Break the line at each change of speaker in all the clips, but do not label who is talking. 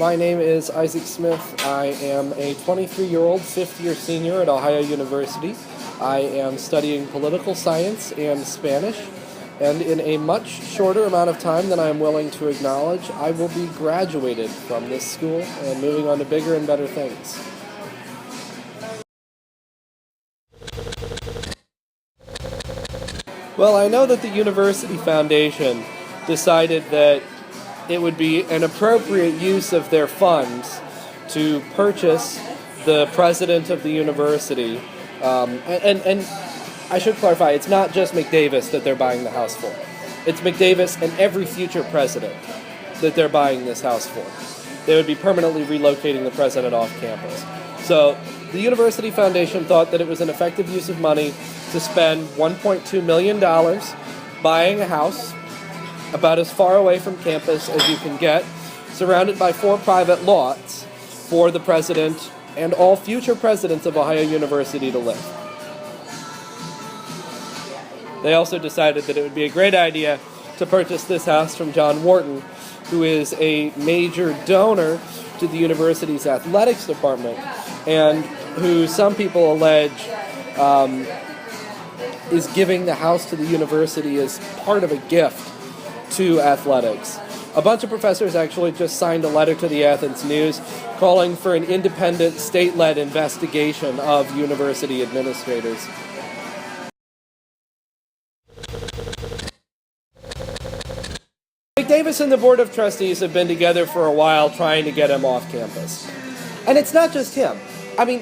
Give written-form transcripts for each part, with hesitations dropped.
My name is Isaac Smith. I am a 23-year-old fifth-year senior at Ohio University. I am studying political science and Spanish, and in a much shorter amount of time than I am willing to acknowledge, I will be graduated from this school and moving on to bigger and better things. Well, I know that the University Foundation decided that it would be an appropriate use of their funds to purchase the president of the university. And I should clarify, it's not just McDavis that they're buying the house for. It's McDavis and every future president that they're buying this house for. They would be permanently relocating the president off campus. So the University Foundation thought that it was an effective use of money to spend $1.2 million buying a house about as far away from campus as you can get, surrounded by 4 private lots for the president and all future presidents of Ohio University to live. They also decided that it would be a great idea to purchase this house from John Wharton, who is a major donor to the university's athletics department, and who some people allege is giving the house to the university as part of a gift to athletics. A bunch of professors actually just signed a letter to the Athens News calling for an independent state-led investigation of university administrators. McDavis and the Board of Trustees have been together for a while trying to get him off campus. And it's not just him. I mean,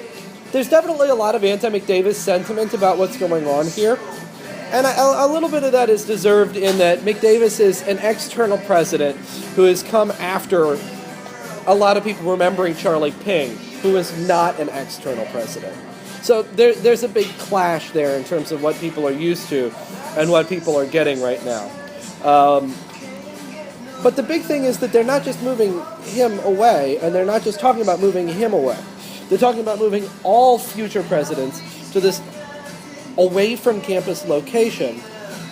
there's definitely a lot of anti-McDavis sentiment about what's going on here. And a little bit of that is deserved in that McDavis is an external president who has come after a lot of people remembering Charlie Ping, who is not an external president. So there's a big clash there in terms of what people are used to and what people are getting right now. But the big thing is that they're not just moving him away, and they're not just talking about moving him away. They're talking about moving all future presidents to this away from campus location.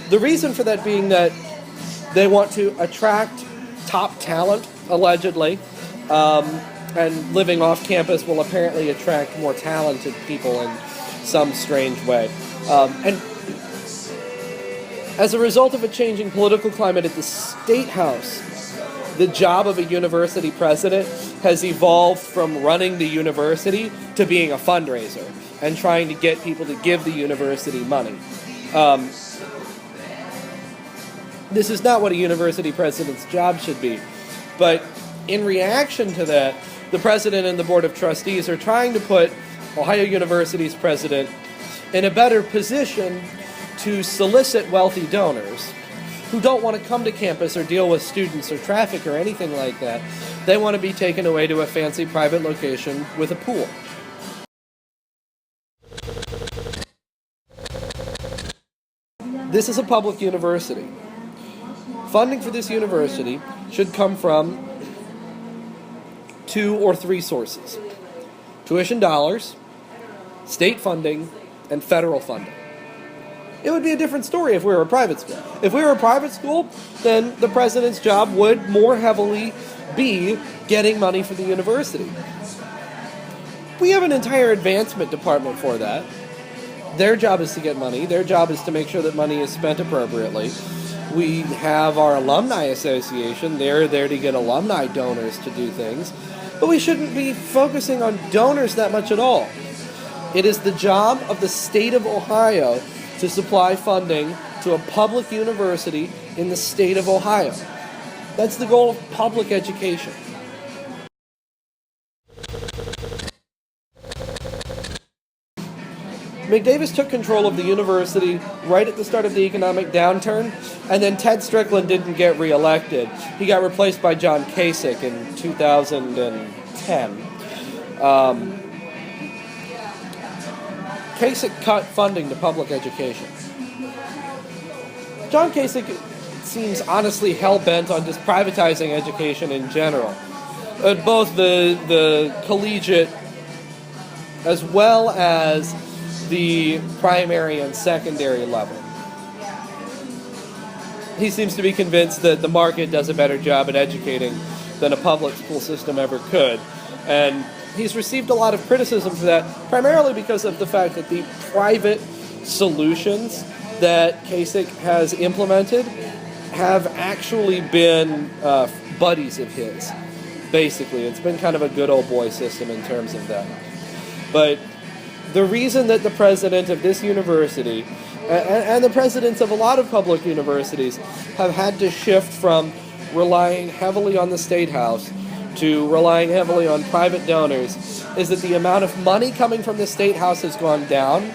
The reason for that being that they want to attract top talent, allegedly, and living off campus will apparently attract more talented people in some strange way. And as a result of a changing political climate at the State House, the job of a university president has evolved from running the university to being a fundraiser and trying to get people to give the university money. This is not what a university president's job should be. But in reaction to that, the president and the Board of Trustees are trying to put Ohio University's president in a better position to solicit wealthy donors who don't want to come to campus or deal with students or traffic or anything like that. They want to be taken away to a fancy private location with a pool. This is a public university. Funding for this university should come from 2 or 3 sources: tuition dollars, state funding, and federal funding. It would be a different story if we were a private school. If we were a private school, then the president's job would more heavily be getting money for the university. We have an entire advancement department for that. Their job is to get money. Their job is to make sure that money is spent appropriately. We have our alumni association. They're there to get alumni donors to do things. But we shouldn't be focusing on donors that much at all. It is the job of the state of Ohio to supply funding to a public university in the state of Ohio. That's the goal of public education. McDavis took control of the university right at the start of the economic downturn, and then Ted Strickland didn't get reelected. He got replaced by John Kasich in 2010. Kasich cut funding to public education. John Kasich seems honestly hell-bent on just privatizing education in general, at both the collegiate as well as the primary and secondary level. He seems to be convinced that the market does a better job at educating than a public school system ever could. And he's received a lot of criticism for that, primarily because of the fact that the private solutions that Kasich has implemented have actually been buddies of his, basically. It's been kind of a good old boy system in terms of that. But the reason that the president of this university, and the presidents of a lot of public universities, have had to shift from relying heavily on the State House to relying heavily on private donors is that the amount of money coming from the State House has gone down,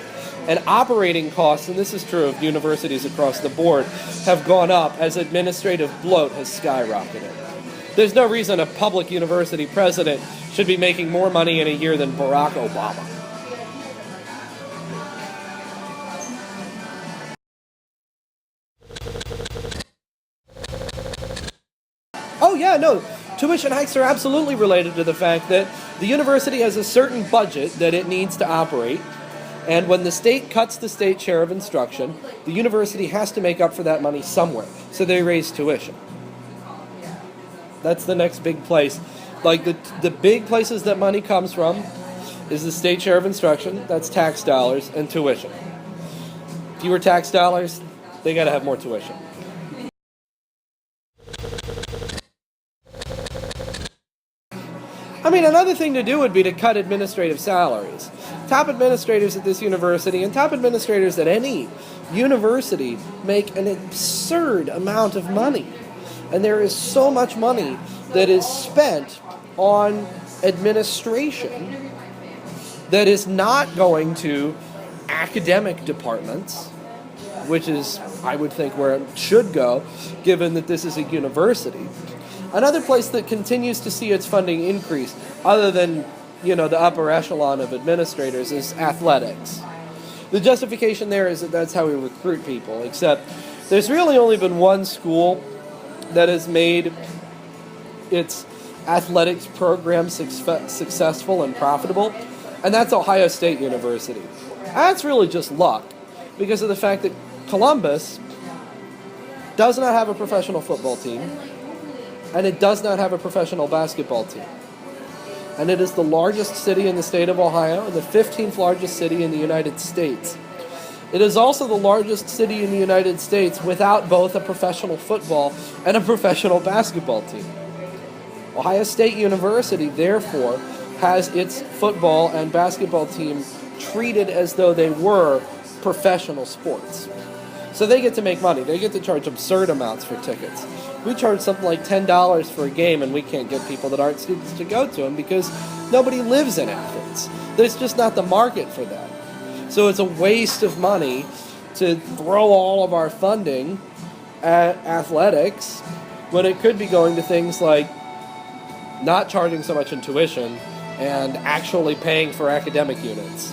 and operating costs, and this is true of universities across the board, have gone up as administrative bloat has skyrocketed. There's no reason a public university president should be making more money in a year than Barack Obama. Oh yeah, no, tuition hikes are absolutely related to the fact that the university has a certain budget that it needs to operate, and when the state cuts the state share of instruction, the university has to make up for that money somewhere, so they raise tuition. That's the next big place. Like, the big places that money comes from is the state share of instruction, that's tax dollars, and tuition. Fewer tax dollars, they gotta have more tuition. I mean, another thing to do would be to cut administrative salaries. Top administrators at this university and top administrators at any university make an absurd amount of money. And there is so much money that is spent on administration that is not going to academic departments, which is, I would think, where it should go, given that this is a university. Another place that continues to see its funding increase, other than, the upper echelon of administrators, is athletics. The justification there is that that's how we recruit people, except there's really only been one school that has made its athletics program successful and profitable, and that's Ohio State University. That's really just luck, because of the fact that Columbus does not have a professional football team, and it does not have a professional basketball team. And it is the largest city in the state of Ohio and the 15th largest city in the United States. It is also the largest city in the United States without both a professional football and a professional basketball team. Ohio State University, therefore, has its football and basketball team treated as though they were professional sports. So they get to make money. They get to charge absurd amounts for tickets. We charge something like $10 for a game, and we can't get people that aren't students to go to them because nobody lives in Athens. There's just not the market for that. So it's a waste of money to throw all of our funding at athletics when it could be going to things like not charging so much in tuition and actually paying for academic units.